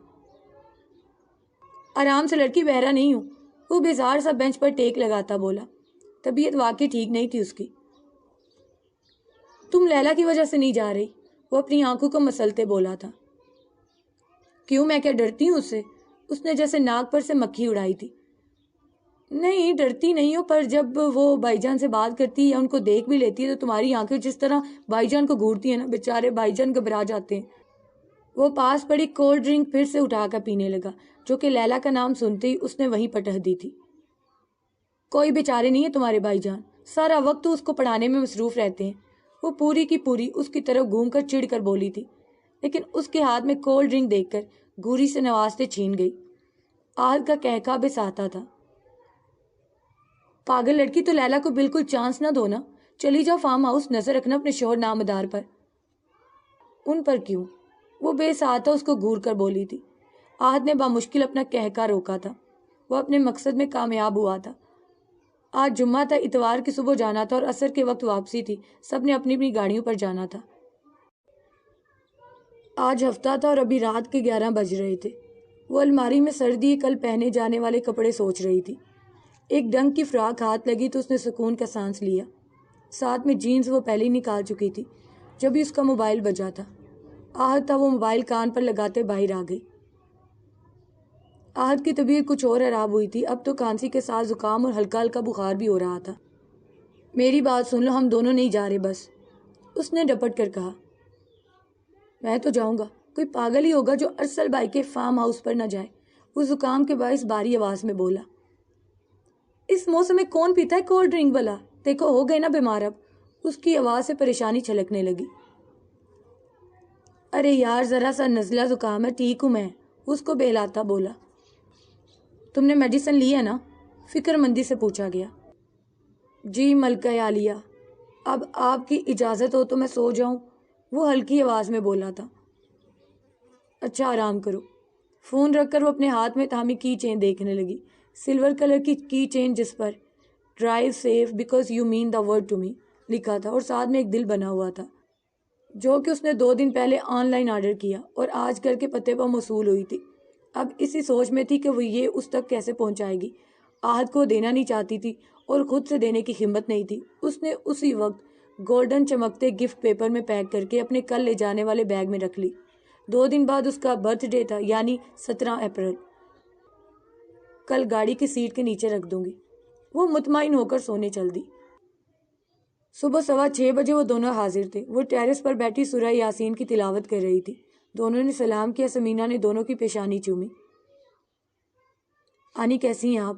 آرام سے لڑکی، بہرا نہیں ہوں، وہ بیزار سا بینچ پر ٹیک لگاتا بولا۔ طبیعت واقعی ٹھیک نہیں تھی اس کی۔ تم لیلا کی وجہ سے نہیں جا رہی؟ وہ اپنی آنکھوں کو مسلتے بولا تھا۔ کیوں، میں کیا ڈرتی ہوں اس سے؟ اس نے جیسے ناک پر سے مکھی اڑائی تھی۔ نہیں، ڈرتی نہیں ہو، پر جب وہ بھائی جان سے بات کرتی ہے یا ان کو دیکھ بھی لیتی ہے تو تمہاری آنکھیں جس طرح بھائی جان کو گھورتی ہیں نا، بیچارے بھائی جان گھبرا جاتے ہیں۔ وہ پاس پڑی کولڈ ڈرنک پھر سے اٹھا کر پینے لگا، جو کہ لیلا کا نام سنتے ہی اس نے وہیں پٹخ دی تھی۔ کوئی بیچارے نہیں ہے تمہارے بھائی جان، سارا وقت تو اس کو پڑھانے میں مصروف رہتے ہیں۔ وہ پوری کی پوری اس کی طرف گھوم کر چڑ کر بولی تھی، لیکن اس کے ہاتھ میں کولڈ ڈرنک دیکھ کر گوری سے نوازتے چھین گئی۔ آہت کا کہکا بے ساتا تھا۔ پاگل لڑکی، تو لیلا کو بالکل چانس نہ دو نا، چلی جاؤ فارم ہاؤس، نظر رکھنا اپنے شوہر نامدار پر۔ ان پر کیوں؟ وہ بے ساتا اس کو گھور کر بولی تھی۔ آہت نے بامشکل اپنا کہکا روکا تھا۔ وہ اپنے مقصد میں کامیاب ہوا تھا۔ آج جمعہ تھا، اتوار کی صبح جانا تھا اور عصر کے وقت واپسی تھی۔ سب نے اپنی اپنی گاڑیوں پر جانا تھا۔ آج ہفتہ تھا اور ابھی رات کے 11 بج رہے تھے۔ وہ الماری میں سردی کل پہنے جانے والے کپڑے سوچ رہی تھی۔ ایک ڈنگ کی فراک ہاتھ لگی تو اس نے سکون کا سانس لیا۔ ساتھ میں جینز وہ پہلے ہی نکال چکی تھی جب ہی اس کا موبائل بجا تھا۔ آہت تھا، وہ موبائل کان پر لگاتے باہر آ گئی۔ آہت کی طبیعت کچھ اور خراب ہوئی تھی، اب تو کھانسی کے ساتھ زکام اور ہلکا ہلکا بخار بھی ہو رہا تھا۔ میری بات سن لو، ہم دونوں نہیں جا رہے بس، اس نے ڈپٹ کر کہا۔ میں تو جاؤں گا، کوئی پاگل ہی ہوگا جو ارسل بھائی کے فارم ہاؤس پر نہ جائے، وہ زکام کے باعث بھاری آواز میں بولا۔ اس موسم میں کون پیتا ہے کولڈ ڈرنک بلا؟ دیکھو ہو گئے نا بیمار اب، اس کی آواز سے پریشانی چھلکنے لگی۔ ارے یار ذرا سا نزلہ زکام ہے، ٹھیک ہوں میں، اس کو بہلاتا بولا۔ تم نے میڈیسن لی ہے نا؟ فکر مندی سے پوچھا گیا۔ جی ملکہ عالیہ، اب آپ کی اجازت ہو تو میں سو جاؤں، وہ ہلکی آواز میں بولا تھا۔ اچھا آرام کرو۔ فون رکھ کر وہ اپنے ہاتھ میں تھامی کی چین دیکھنے لگی، سلور کلر کی چین جس پر drive safe because you mean the word to me لکھا تھا اور ساتھ میں ایک دل بنا ہوا تھا، جو کہ اس نے 2 دن پہلے آن لائن آرڈر کیا اور آج گھر کے پتے پر موصول ہوئی تھی۔ اب اسی سوچ میں تھی کہ وہ یہ اس تک کیسے پہنچائے گی۔ آہت کو دینا نہیں چاہتی تھی اور خود سے دینے کی ہمت نہیں تھی۔ اس نے اسی وقت گولڈن چمکتے گفٹ پیپر میں پیک کر کے اپنے کل لے جانے والے بیگ میں رکھ لی۔ 2 دن بعد اس کا برتھ ڈے تھا، یعنی 17 اپریل۔ کل گاڑی کی سیٹ کے نیچے رکھ دوں گی۔ وہ مطمئن ہو کر سونے چل دی۔ صبح 6:15 بجے وہ دونوں حاضر تھے۔ وہ ٹیرس پر بیٹھی سورہ یاسین کی تلاوت کر رہی تھی۔ دونوں نے سلام کیا۔ سمینہ نے دونوں کی پیشانی چومی۔ آنی کیسی ہیں آپ؟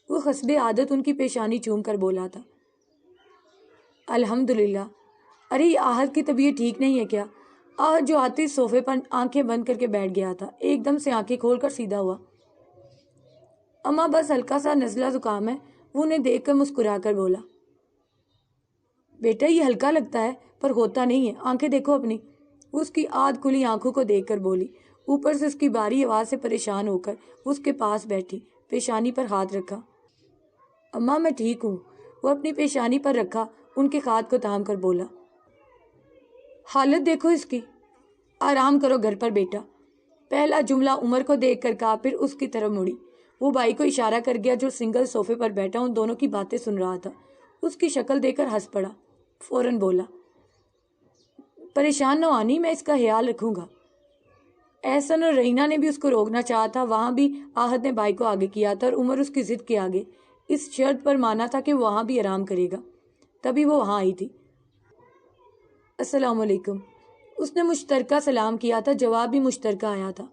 وہ حسب عادت ان کی پیشانی چوم کر بولا تھا۔ الحمدللہ۔ ارے یہ آہت کی طبیعت ٹھیک نہیں ہے کیا؟ آہت جو آتے صوفے پر آنکھیں بند کر کے بیٹھ گیا تھا، ایک دم سے آنکھیں کھول کر سیدھا ہوا۔ اماں بس ہلکا سا نزلہ زکام ہے، وہ انہیں دیکھ کر مسکرا کر بولا۔ بیٹا یہ ہلکا لگتا ہے پر ہوتا نہیں ہے، آنکھیں دیکھو اپنی۔ اس کی آدھ کھلی آنکھوں کو دیکھ کر بولی۔ اوپر سے اس کی باری آواز سے پریشان ہو کر اس کے پاس بیٹھی، پیشانی پر ہاتھ رکھا۔ اماں میں ٹھیک ہوں۔ وہ اپنی پیشانی پر رکھا ان کے ہاتھ کو تھام کر بولا۔ حالت دیکھو اس کی، آرام کرو گھر پر بیٹا۔ پہلا جملہ عمر کو دیکھ کر کہا، پھر اس کی طرف مڑی۔ وہ بھائی کو اشارہ کر گیا جو سنگل صوفے پر بیٹھا ان دونوں کی باتیں سن رہا تھا۔ اس کی شکل دیکھ کر ہنس پڑا۔ فوراً بولا، پریشان نہ آنی، میں اس کا خیال رکھوں گا۔ احسن اور رحینہ نے بھی اس کو روکنا چاہا تھا، وہاں بھی آہد نے بھائی کو آگے کیا تھا اور عمر اس کی ضد کے آگے اس شرط پر مانا تھا کہ وہ وہاں بھی آرام کرے گا۔ تبھی وہ وہاں آئی تھی۔ السلام علیکم۔ اس نے مشترکہ سلام کیا تھا، جواب بھی مشترکہ آیا تھا۔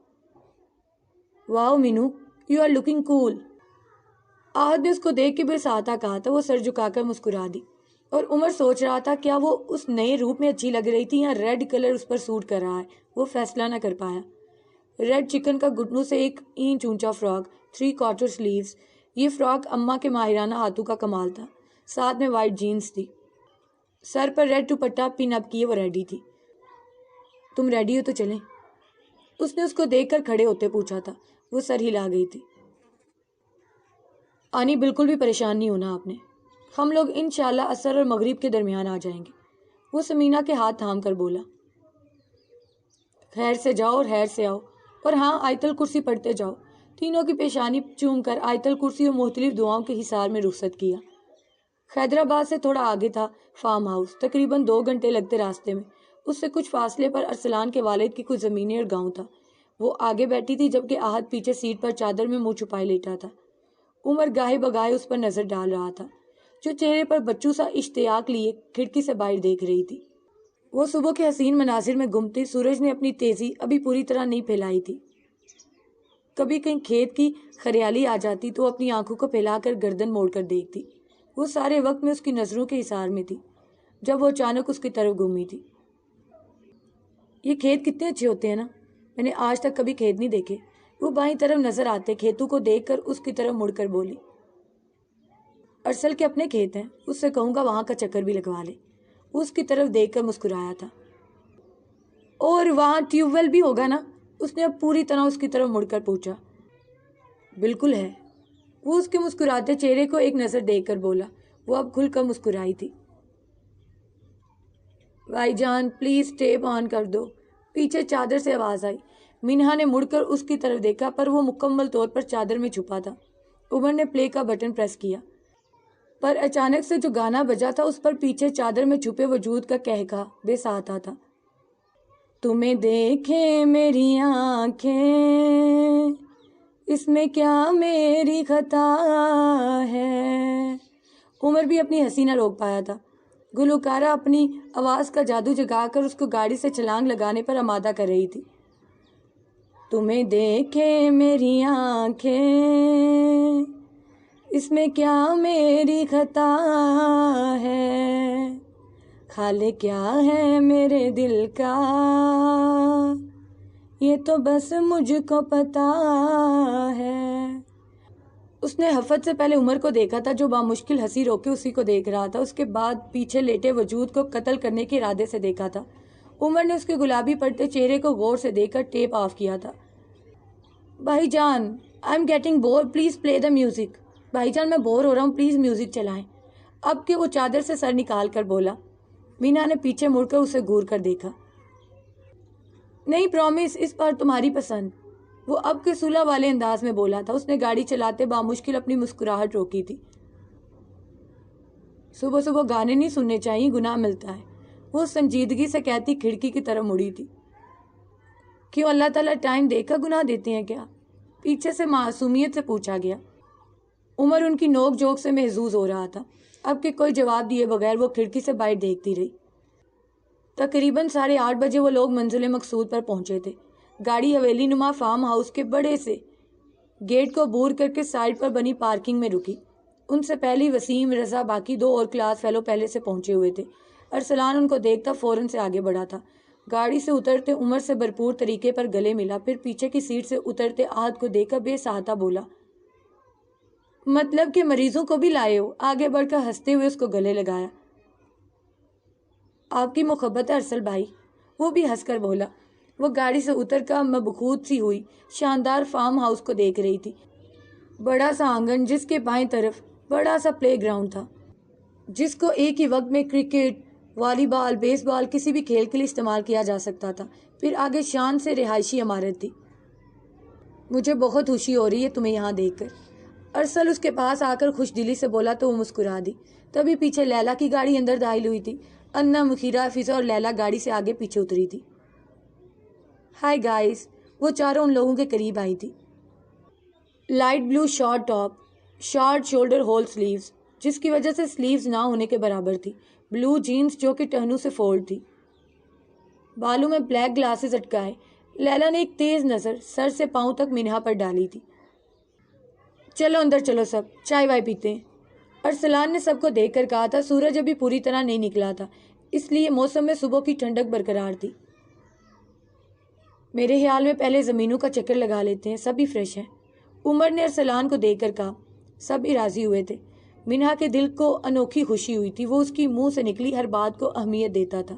واو مینو، یو آر لکنگ کول۔ آہد نے اس کو دیکھ کے بے ساہتا کہا تھا۔ وہ سر جھکا کر مسکرا دی اور عمر سوچ رہا تھا کیا وہ اس نئے روپ میں اچھی لگ رہی تھی یا ریڈ کلر اس پر سوٹ کر رہا ہے۔ وہ فیصلہ نہ کر پایا۔ ریڈ چکن کا گھٹنوں سے 1 انچ اونچا فراک، 3/4 سلیوز۔ یہ فراک اماں کے ماہرانہ ہاتھوں کا کمال تھا۔ ساتھ میں وائٹ جینز تھی۔ سر پر ریڈ دوپٹہ پن اپ کیے وہ ریڈی تھی۔ تم ریڈی ہو تو چلیں؟ اس نے اس کو دیکھ کر کھڑے ہوتے پوچھا تھا۔ وہ سر ہلا گئی تھی۔ آنی بالکل بھی پریشان نہیں ہونا آپ نے، ہم لوگ انشاءاللہ عصر اور مغرب کے درمیان آ جائیں گے۔ وہ سمینہ کے ہاتھ تھام کر بولا۔ خیر سے جاؤ اور خیر سے آؤ، اور ہاں آیت الکرسی پڑھتے جاؤ۔ تینوں کی پیشانی چوم کر آیت الکرسی اور مختلف دعاؤں کے حصار میں رخصت کیا۔ حیدرآباد سے تھوڑا آگے تھا فارم ہاؤس، تقریباً 2 گھنٹے لگتے راستے میں۔ اس سے کچھ فاصلے پر ارسلان کے والد کی کچھ زمینیں اور گاؤں تھا۔ وہ آگے بیٹھی تھی جبکہ آہد پیچھے سیٹ پر چادر میں منہ چھپائے لیٹا تھا۔ عمر گاہے بگاہے اس پر نظر ڈال رہا تھا، جو چہرے پر بچوں سا اشتیاق لیے کھڑکی سے باہر دیکھ رہی تھی۔ وہ صبح کے حسین مناظر میں گم تھی۔ سورج نے اپنی تیزی ابھی پوری طرح نہیں پھیلائی تھی۔ کبھی کہیں کھیت کی خریالی آ جاتی تو وہ اپنی آنکھوں کو پھیلا کر گردن موڑ کر دیکھتی۔ وہ سارے وقت میں اس کی نظروں کے حصار میں تھی جب وہ اچانک اس کی طرف گھومی تھی۔ یہ کھیت کتنے اچھے ہوتے ہیں نا، میں نے آج تک کبھی کھیت نہیں دیکھے۔ وہ بائیں طرف نظر آتے کھیتوں کو دیکھ کر اس کی طرف مڑ کر بولی۔ ارسل کے اپنے کھیت ہیں، اس سے کہوں گا وہاں کا چکر بھی لگوا لے۔ وہ اس کی طرف دیکھ کر مسکرایا تھا۔ اور وہاں ٹیوب ویل بھی ہوگا نا؟ اس نے اب پوری طرح اس کی طرف مڑ کر پوچھا۔ بالکل ہے۔ وہ اس کے مسکراتے چہرے کو ایک نظر دیکھ کر بولا۔ وہ اب کھل کر مسکرائی تھی۔ بھائی جان پلیز ٹیپ آن کر دو، پیچھے چادر سے آواز آئی۔ مینہا نے مڑ کر اس کی طرف دیکھا پر وہ مکمل طور پر چادر میں چھپا تھا۔ عمر نے پلے کا بٹن پریس کیا، پر اچانک سے جو گانا بجا تھا اس پر پیچھے چادر میں چھپے وجود کا قہقہا بے ساہتا تھا۔ تمہیں دیکھیں میری آنکھیں، اس میں کیا میری خطا ہے۔ عمر بھی اپنی ہنسی نہ روک پایا تھا۔ گلوکارہ اپنی آواز کا جادو جگا کر اس کو گاڑی سے چھلانگ لگانے پر آمادہ کر رہی تھی۔ تمہیں دیکھیں میری آنکھیں، اس میں کیا میری خطا ہے، خالے کیا ہے میرے دل کا، یہ تو بس مجھ کو پتا ہے۔ اس نے حفت سے پہلے عمر کو دیکھا تھا جو بامشکل ہنسی روک کے اسی کو دیکھ رہا تھا۔ اس کے بعد پیچھے لیٹے وجود کو قتل کرنے کے ارادے سے دیکھا تھا۔ عمر نے اس کے گلابی پڑتے چہرے کو غور سے دیکھ کر ٹیپ آف کیا تھا۔ بھائی جان I am getting bored, please play the music. بھائی جان میں بور ہو رہا ہوں، پلیز میوزک چلائیں۔ اب کہ وہ چادر سے سر نکال کر بولا۔ مینا نے پیچھے مڑ کر اسے گور کر دیکھا۔ نہیں پرومس، اس بار تمہاری پسند۔ وہ اب کے صلح والے انداز میں بولا تھا۔ اس نے گاڑی چلاتے بامشکل اپنی مسکراہٹ روکی تھی۔ صبح صبح گانے نہیں سننے چاہیے، گناہ ملتا ہے، وہ سنجیدگی سے کہتی کھڑکی کی طرف مڑی تھی۔ کیوں اللہ تعالیٰ ٹائم دے کر گناہ دیتے ہیں کیا؟ پیچھے سے معصومیت سے پوچھا گیا۔ عمر ان کی نوک جھوک سے محظوظ ہو رہا تھا۔ اب کہ کوئی جواب دیے بغیر وہ کھڑکی سے باہر دیکھتی رہی۔ تقریباً 8:30 بجے وہ لوگ منزل مقصود پر پہنچے تھے۔ گاڑی حویلی نما فارم ہاؤس کے بڑے سے گیٹ کو عبور کر کے سائڈ پر بنی پارکنگ میں رکی۔ ان سے پہلی وسیم، رضا، باقی 2 اور کلاس فیلو پہلے سے پہنچے ہوئے تھے۔ ارسلان ان کو دیکھتا فوراً سے آگے بڑھا تھا۔ گاڑی سے اترتے عمر سے بھرپور طریقے پر گلے ملا، پھر پیچھے کی سیٹ سے اترتے آہد کو دیکھ کر بے ساہتا بولا۔ مطلب کہ مریضوں کو بھی لائے ہو؟ آگے بڑھ کر ہنستے ہوئے اس کو گلے لگایا۔ آپ کی محبت ہے ارسل بھائی، وہ بھی ہنس کر بولا۔ وہ گاڑی سے اتر کر مبہوت سی ہوئی شاندار فارم ہاؤس کو دیکھ رہی تھی۔ بڑا سا آنگن جس کے بائیں طرف بڑا سا پلے گراؤنڈ تھا، جس کو ایک ہی وقت میں کرکٹ، والی بال، بیس بال، کسی بھی کھیل کے لیے استعمال کیا جا سکتا تھا۔ پھر آگے شان سے رہائشی عمارت تھی۔ مجھے بہت خوشی ہو رہی ہے تمہیں یہاں دیکھ کر، ارسل اس کے پاس آ کر خوش دلی سے بولا تو وہ مسکرا دی۔ تبھی پیچھے لیلا کی گاڑی اندر داخل ہوئی تھی۔ انا، مخیرہ، فضا اور لیلا گاڑی سے آگے پیچھے اتری تھی۔ ہائی گائز، وہ چاروں ان لوگوں کے قریب آئی تھی۔ Light blue short top, short shoulder hole sleeves, جس کی وجہ سے سلیوز نہ ہونے کے برابر تھی، بلو جینز جو کہ ٹہنوں سے فولڈ تھی، بالوں میں بلیک گلاسز اٹکائے۔ لیلا نے ایک تیز نظر سر سے پاؤں تک منہا پر ڈالی تھی۔ چلو اندر چلو، سب چائے وائے پیتے ہیں، ارسلان نے سب کو دیکھ کر کہا تھا۔ سورج ابھی پوری طرح نہیں نکلا تھا، اس لیے موسم میں صبح کی ٹھنڈک برقرار تھی۔ میرے خیال میں پہلے زمینوں کا چکر لگا لیتے ہیں، سبھی فریش ہیں، عمر نے ارسلان کو دیکھ کر کہا۔ سب ہی راضی ہوئے تھے۔ منہا کے دل کو انوکھی خوشی ہوئی تھی، وہ اس کی منہ سے نکلی ہر بات کو اہمیت دیتا تھا۔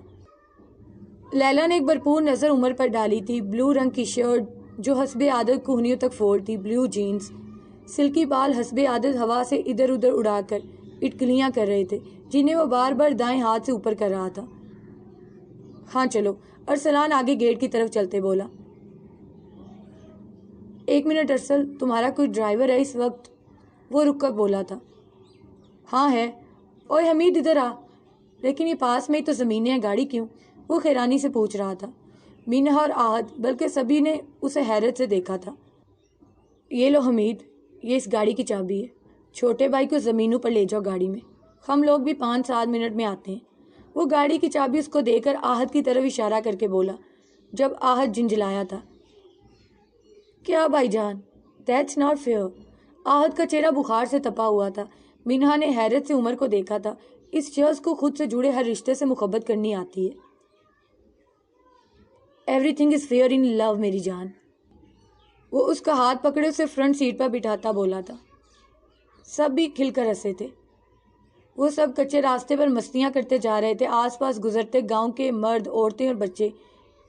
لیلا نے ایک بھرپور نظر عمر پر ڈالی تھی۔ بلو رنگ کی شرٹ جو حسب عادت کوہنیوں تک فولڈ تھی، بلو جینز، سلکی بال حسب عادت ہوا سے ادھر ادھر اڑا کر اٹکلیاں کر رہے تھے، جنہیں وہ بار بار دائیں ہاتھ سے اوپر کر رہا تھا۔ ہاں چلو، ارسلان آگے گیٹ کی طرف چلتے بولا۔ ایک منٹ ارسل، تمہارا کوئی ڈرائیور ہے اس وقت؟ وہ رک کر بولا تھا۔ ہاں ہے۔ اوے حمید ادھر آ۔ لیکن یہ پاس میں ہی تو زمینیں ہیں، گاڑی کیوں؟ وہ حیرانی سے پوچھ رہا تھا۔ منہا اور آہد بلکہ سبھی نے اسے حیرت سے دیکھا تھا۔ یہ لو حمید، یہ اس گاڑی کی چابی ہے، چھوٹے بھائی کو زمینوں پر لے جاؤ گاڑی میں، ہم لوگ بھی 5-7 منٹ میں آتے ہیں۔ وہ گاڑی کی چابی اس کو دے کر آہد کی طرف اشارہ کر کے بولا، جب آہد جھنجھلایا تھا۔ کیا بھائی جان؟ That's not fair. آہد کا چہرہ بخار سے تپا ہوا تھا۔ منہا نے حیرت سے عمر کو دیکھا تھا۔ اس شخص کو خود سے جڑے ہر رشتے سے محبت کرنی آتی ہے۔ ایوری تھنگ از فیئر ان لو میری جان۔ وہ اس کا ہاتھ پکڑے اسے فرنٹ سیٹ پر بٹھاتا بولا تھا۔ سب بھی کھل کر ہنسے تھے۔ وہ سب کچے راستے پر مستیاں کرتے جا رہے تھے۔ آس پاس گزرتے گاؤں کے مرد، عورتیں اور بچے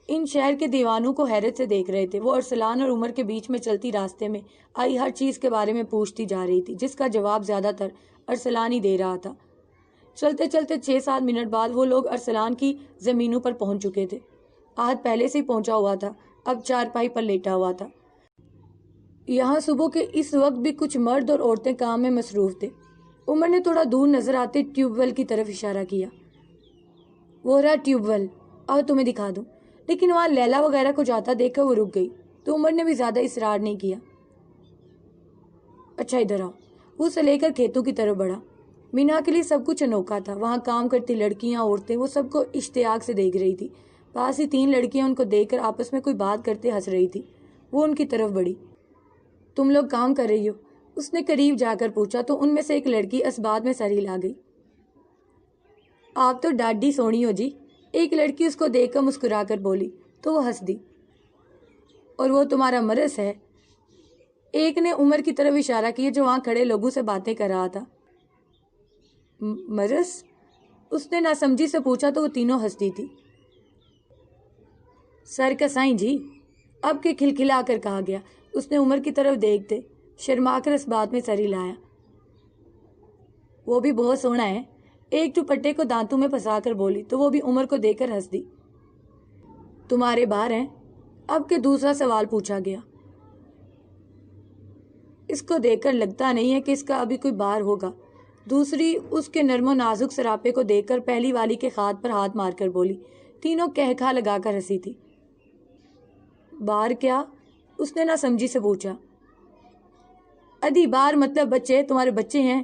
ان شہر کے دیوانوں کو حیرت سے دیکھ رہے تھے۔ وہ ارسلان اور عمر کے بیچ میں چلتی راستے میں آئی ہر چیز کے بارے میں پوچھتی جا رہی تھی، جس کا جواب زیادہ تر ارسلان ہی دے رہا تھا۔ چلتے چلتے 6-7 منٹ بعد وہ لوگ ارسلان کی زمینوں پر پہنچ چکے تھے۔ آہد پہلے سے ہی پہنچا ہوا تھا، اب چارپائی پر لیٹا ہوا تھا۔ یہاں صبح کے اس وقت بھی کچھ مرد اور عورتیں کام میں مصروف تھے۔ عمر نے تھوڑا دور نظر آتے ٹیوب ویل کی طرف اشارہ کیا۔ وہ رہا ٹیوب ویل، آؤ تمہیں دکھا دوں۔ لیکن وہاں لیلا وغیرہ کو جاتا دیکھ کر وہ رک گئی، تو عمر نے بھی زیادہ اصرار نہیں کیا۔ اچھا ادھر آؤ۔ وہ اسے لے کر کھیتوں کی طرف بڑھا۔ منہا کے لیے سب کچھ انوکھا تھا۔ وہاں کام کرتی لڑکیاں، عورتیں، وہ سب کو اشتیاق سے دیکھ رہی تھی۔ پاس ہی 3 لڑکیاں ان کو دیکھ کر آپس میں کوئی بات کرتے ہنس رہی تھی۔ وہ ان کی طرف بڑھی۔ تم لوگ کام کر رہی ہو؟ اس نے قریب جا کر پوچھا تو ان میں سے ایک لڑکی اس بات میں سر ہلا گئی۔ آپ تو ڈاڈی سونی ہو جی، ایک لڑکی اس کو دیکھ کر مسکرا کر بولی تو وہ ہنس دی۔ اور وہ تمہارا مرس ہے؟ ایک نے عمر کی طرف اشارہ کیا جو وہاں کھڑے لوگوں سے باتیں کر رہا تھا۔ مرس؟ اس نے ناسمجھی سے پوچھا تو وہ تینوں ہنس دی تھی۔ سر کا سائیں جی، اب کے کھلکھلا کر کہا گیا۔ اس نے عمر کی طرف دیکھتے شرما کر اس بات میں سر ہلایا۔ وہ بھی بہت سونا ہے، ایک دوپٹے کو دانتوں میں پھنسا کر بولی تو وہ بھی عمر کو دیکھ کر ہنس دی۔ تمہارے بار ہیں؟ اب کے دوسرا سوال پوچھا گیا۔ اس کو دیکھ کر لگتا نہیں ہے کہ اس کا ابھی کوئی بار ہوگا، دوسری اس کے نرم و نازک سراپے کو دیکھ کر پہلی والی کے ہاتھ پر ہاتھ مار کر بولی۔ تینوں کہکھا لگا کر ہنسی تھی۔ بار کیا؟ اس نے نہ سمجھی سے پوچھا۔ ادھی بار مطلب بچے، تمہارے بچے ہیں؟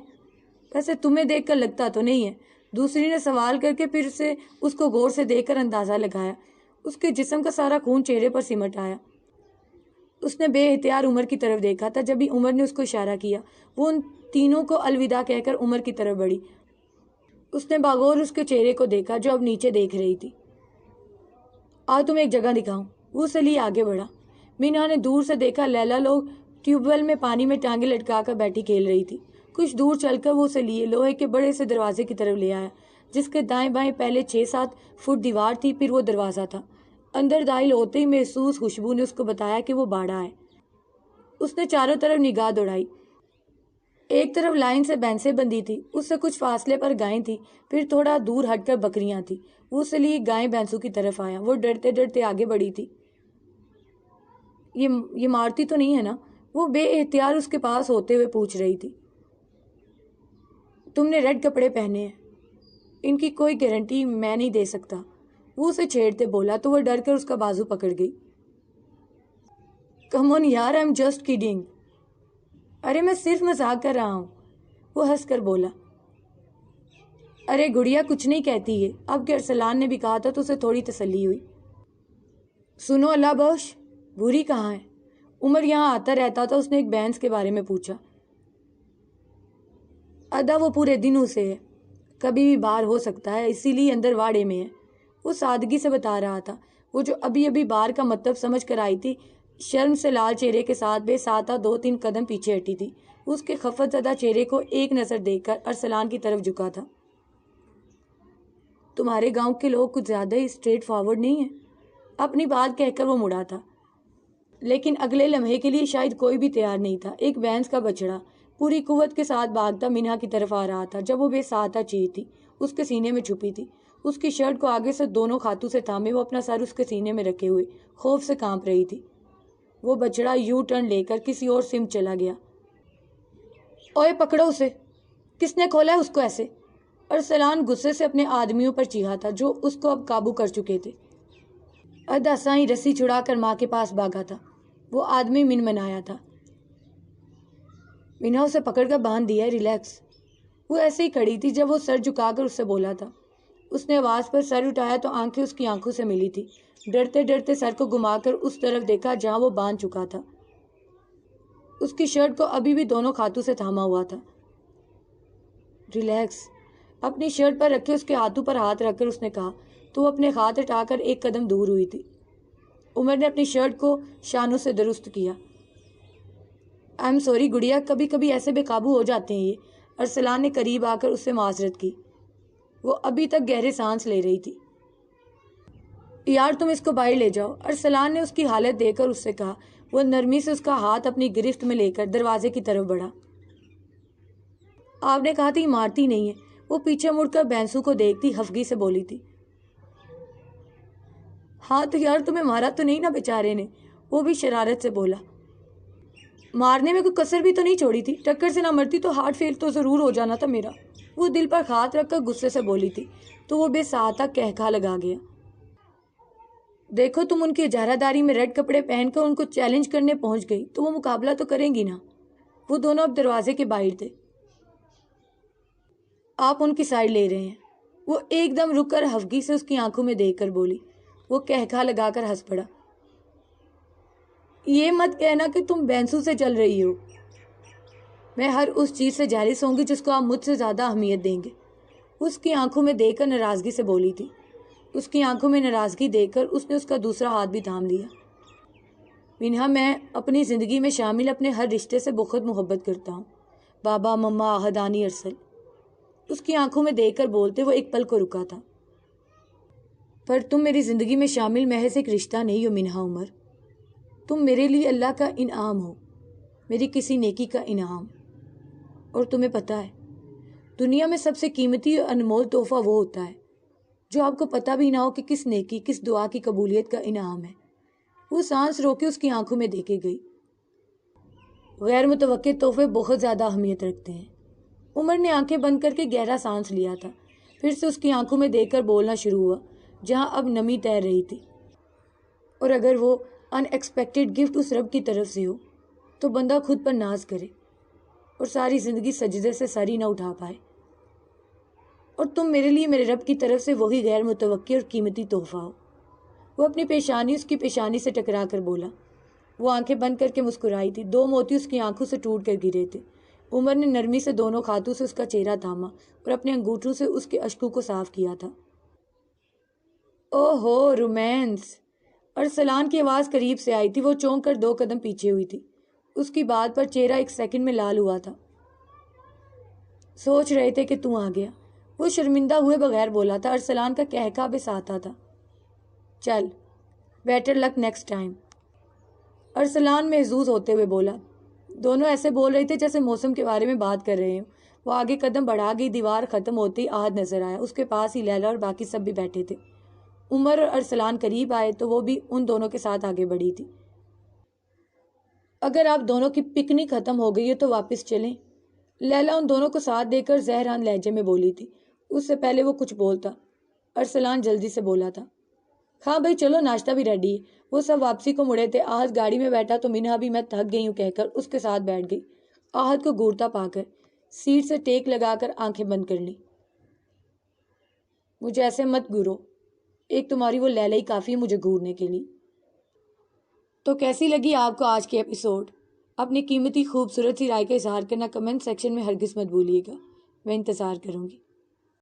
ویسے تمہیں دیکھ کر لگتا تو نہیں ہے، دوسری نے سوال کر کے پھر سے اس کو غور سے دیکھ کر اندازہ لگایا۔ اس کے جسم کا سارا خون چہرے پر سمٹ آیا۔ اس نے بے اختیار عمر کی طرف دیکھا تھا۔ جب بھی عمر نے اس کو اشارہ کیا وہ ان تینوں کو الوداع کہہ کر عمر کی طرف بڑھی۔ اس نے باغور اس کے چہرے کو دیکھا جو اب نیچے دیکھ رہی تھی۔ آؤ تمہیں ایک جگہ دکھاؤں۔ وہ اسے لیے آگے بڑھا۔ منہا نے دور سے دیکھا لیلا لوگ ٹیوب ویل میں پانی میں ٹانگیں لٹکا کر بیٹھی کھیل رہی تھی۔ کچھ دور چل کر وہ اسے لیے لوہے کے بڑے سے دروازے کی طرف لے آیا۔ جس کے دائیں بائیں پہلے 6-7 فٹ دیوار تھی، پھر وہ دروازہ تھا۔ اندر داخل ہوتے ہی محسوس خوشبو نے اس کو بتایا کہ وہ باڑا ہے۔ اس نے چاروں طرف نگاہ دوڑائی۔ ایک طرف لائن سے بھینسیں بندھی تھی، اس سے کچھ فاصلے پر گائیں تھی، پھر تھوڑا دور ہٹ کر بکریاں تھیں۔ وہ اس لیے گائیں بھینسوں کی طرف آیا۔ وہ ڈرتے ڈرتے آگے بڑھی تھی۔ یہ مارتی تو نہیں ہے نا؟ وہ بے اختیار اس کے پاس ہوتے ہوئے پوچھ رہی تھی۔ تم نے ریڈ کپڑے پہنے ہیں، ان کی کوئی گارنٹی میں نہیں دے سکتا، وہ اسے چھیڑتے بولا تو وہ ڈر کر اس کا بازو پکڑ گئی۔ کم آن یار، آئی ایم جسٹ کڈنگ۔ ارے میں صرف مذاق کر رہا ہوں، وہ ہنس کر بولا۔ ارے گڑیا کچھ نہیں کہتی ہے، اب کہ ارسلان نے بھی کہا تھا تو اسے تھوڑی تسلی ہوئی۔ سنو اللہ بخش، بھوری کہاں ہے؟ عمر یہاں آتا رہتا تھا، اس نے ایک بینس کے بارے میں پوچھا۔ ادا وہ پورے دن اسے ہے، کبھی بھی باہر ہو سکتا ہے، اسی لیے اندر واڑے میں ہے، وہ سادگی سے بتا رہا تھا۔ وہ جو ابھی ابھی باہر کا مطلب سمجھ کر آئی تھی، شرم سے لال چہرے کے ساتھ بے ساتھ 2-3 قدم پیچھے ہٹی تھی۔ اس کے خفت زدہ چہرے کو ایک نظر دیکھ کر ارسلان کی طرف جھکا تھا۔ تمہارے گاؤں کے لوگ کچھ زیادہ ہی اسٹریٹ فارورڈ نہیں ہیں، اپنی بات کہہ کر وہ مڑا تھا، لیکن اگلے لمحے کے لیے شاید کوئی بھی تیار نہیں تھا۔ ایک بینس کا بچڑا پوری قوت کے ساتھ بھاگتا منہا کی طرف آ رہا تھا۔ جب وہ بے ساہتا چیز تھی، اس کے سینے میں چھپی تھی، اس کی شرٹ کو آگے سے دونوں ہاتھوں سے تھامے وہ اپنا سر اس کے سینے میں رکھے ہوئے خوف سے کانپ رہی تھی۔ وہ بچڑا یو ٹرن لے کر کسی اور سمت چلا گیا۔ اوئے پکڑو اسے، کس نے کھولا ہے اس کو ایسے؟ ارسلان غصے سے اپنے آدمیوں پر چیخا تھا جو اس کو اب قابو کر چکے تھے۔ ادا سائیں رسی چھڑا کر ماں کے پاس بھاگا تھا۔ وہ آدمی منمنایا تھا۔ مینا اسے پکڑ کر باندھ دیا ہے، ریلیکس۔ وہ ایسے ہی کھڑی تھی جب وہ سر جھکا کر اس سے بولا تھا۔ اس نے آواز پر سر اٹھایا تو آنکھیں اس کی آنکھوں سے ملی تھی۔ ڈرتے ڈرتے سر کو گھما کر اس طرف دیکھا جہاں وہ باندھ چکا تھا۔ اس کی شرٹ کو ابھی بھی دونوں ہاتھوں سے تھاما ہوا تھا۔ ریلیکس، اپنی شرٹ پر رکھے اس کے ہاتھوں پر ہاتھ رکھ کر اس نے کہا تو وہ اپنے ہاتھ ہٹا کر ایک قدم دور ہوئی تھی۔ عمر نے اپنی شرٹ کو شانوں سے درست کیا۔ آئی ایم سوری گڑیا، کبھی کبھی ایسے بے قابو ہو جاتے ہیں یہ۔ ارسلان نے قریب آ کر اس سے معذرت کی۔ وہ ابھی تک گہرے سانس لے رہی تھی۔ یار تم اس کو باہر لے جاؤ، ارسلان نے اس کی حالت دیکھ کر اس سے کہا۔ وہ نرمی سے اس کا ہاتھ اپنی گرفت میں لے کر دروازے کی طرف بڑھا۔ آپ نے کہا تھی مارتی نہیں ہے، وہ پیچھے مڑ کر بینسو کو دیکھتی خفگی سے بولی تھی۔ ہاں تو یار تمہیں مارا تو نہیں نا بیچارے نے، وہ بھی شرارت سے بولا۔ مارنے میں کوئی کسر بھی تو نہیں چھوڑی تھی، ٹکر سے نہ مرتی تو ہارٹ فیل تو ضرور ہو جانا تھا میرا، وہ دل پر ہاتھ رکھ کر غصے سے بولی تھی تو وہ بے ساہتا کہکھا لگا گیا۔ دیکھو تم ان کی اجارہ داری میں ریڈ کپڑے پہن کر ان کو چیلنج کرنے پہنچ گئی تو وہ مقابلہ تو کریں گی نا۔ وہ دونوں اب دروازے کے باہر تھے۔ آپ ان کی سائڈ لے رہے ہیں، وہ ایک دم رک کر خفگی سے اس کی آنکھوں میں دیکھ کر بولی۔ وہ کہکھا لگا کر ہنس پڑا۔ یہ مت کہنا کہ تم بینسو سے چل رہی ہو، میں ہر اس چیز سے جالس ہوں گی جس کو آپ مجھ سے زیادہ اہمیت دیں گے، اس کی آنکھوں میں دیکھ کر ناراضگی سے بولی تھی۔ اس کی آنکھوں میں ناراضگی دیکھ کر اس نے اس کا دوسرا ہاتھ بھی تھام لیا۔ مینہا، میں اپنی زندگی میں شامل اپنے ہر رشتے سے بہت محبت کرتا ہوں، بابا مما احدانی ارسل، اس کی آنکھوں میں دیکھ کر بولتے وہ ایک پل کو رکا تھا۔ پر تم میری زندگی میں شامل محض ایک رشتہ نہیں ہو مینہا عمر، تم میرے لیے اللہ کا انعام ہو، میری کسی نیکی کا انعام۔ اور تمہیں پتہ ہے دنیا میں سب سے قیمتی اور انمول تحفہ وہ ہوتا ہے جو آپ کو پتہ بھی نہ ہو کہ کس نیکی کس دعا کی قبولیت کا انعام ہے۔ وہ سانس روکے اس کی آنکھوں میں دیکھے گئی۔ غیر متوقع تحفے بہت زیادہ اہمیت رکھتے ہیں۔ عمر نے آنکھیں بند کر کے گہرا سانس لیا تھا، پھر سے اس کی آنکھوں میں دیکھ کر بولنا شروع ہوا جہاں اب نمی تیر رہی تھی۔ اور اگر وہ ان ایکسپیکٹڈ گفٹ اس رب کی طرف سے ہو تو بندہ خود پر ناز کرے اور ساری زندگی سجدے سے سر ہی نہ اٹھا پائے۔ اور تم میرے لیے میرے رب کی طرف سے وہی غیر متوقع اور قیمتی تحفہ ہو۔ وہ اپنی پیشانی اس کی پیشانی سے ٹکرا کر بولا۔ وہ آنکھیں بند کر کے مسکرائی تھی، 2 موتی اس کی آنکھوں سے ٹوٹ کر گرے تھے۔ عمر نے نرمی سے دونوں ہاتھوں سے اس کا چہرہ تھاما اور اپنے انگوٹھوں سے اس کے اشکوں کو صاف کیا تھا۔ او ہو رومانس! ارسلان کی آواز قریب سے آئی تھی۔ وہ چونک کر 2 قدم پیچھے ہوئی تھی۔ اس کی بات پر چہرہ ایک سیکنڈ میں لال ہوا تھا۔ سوچ رہے تھے کہ تو آ گیا، وہ شرمندہ ہوئے بغیر بولا تھا۔ ارسلان کا کہکا بھی ساتھ تھا، چل better luck next time, Arsalan محظوظ ہوتے ہوئے بولا۔ دونوں ایسے بول رہے تھے جیسے موسم کے بارے میں بات کر رہے ہوں۔ وہ آگے قدم بڑھا گئی، دیوار ختم ہوتی آہد نظر آیا، اس کے پاس ہی لیلا اور باقی سب بھی بیٹھے تھے۔ عمر اور ارسلان قریب آئے تو وہ بھی ان دونوں کے ساتھ آگے بڑھی تھی۔ اگر آپ دونوں کی پکنک ختم ہو گئی ہے تو واپس چلیں، لیلا ان دونوں کو ساتھ دے کر زہران لہجے میں بولی تھی۔ اس سے پہلے وہ کچھ بولتا، ارسلان جلدی سے بولا تھا، ہاں بھائی چلو، ناشتہ بھی ریڈی ہے۔ وہ سب واپسی کو مڑے تھے۔ آہد گاڑی میں بیٹھا تو منہا بھی میں تھک گئی ہوں کہہ کر اس کے ساتھ بیٹھ گئی۔ آہد کو گھورتا پا کر سیٹ سے ٹیک لگا کر آنکھیں بند کر لی۔ مجھے ایسے مت گھورو، ایک تمہاری وہ لیلا ہی کافی ہے مجھے گھورنے کے لیے۔ تو کیسی لگی آپ کو آج کی ایپیسوڈ؟ اپنی قیمتی خوبصورت سی رائے کا اظہار کرنا کمنٹ سیکشن میں ہرگز مت بھولیے گا، میں انتظار کروں گی۔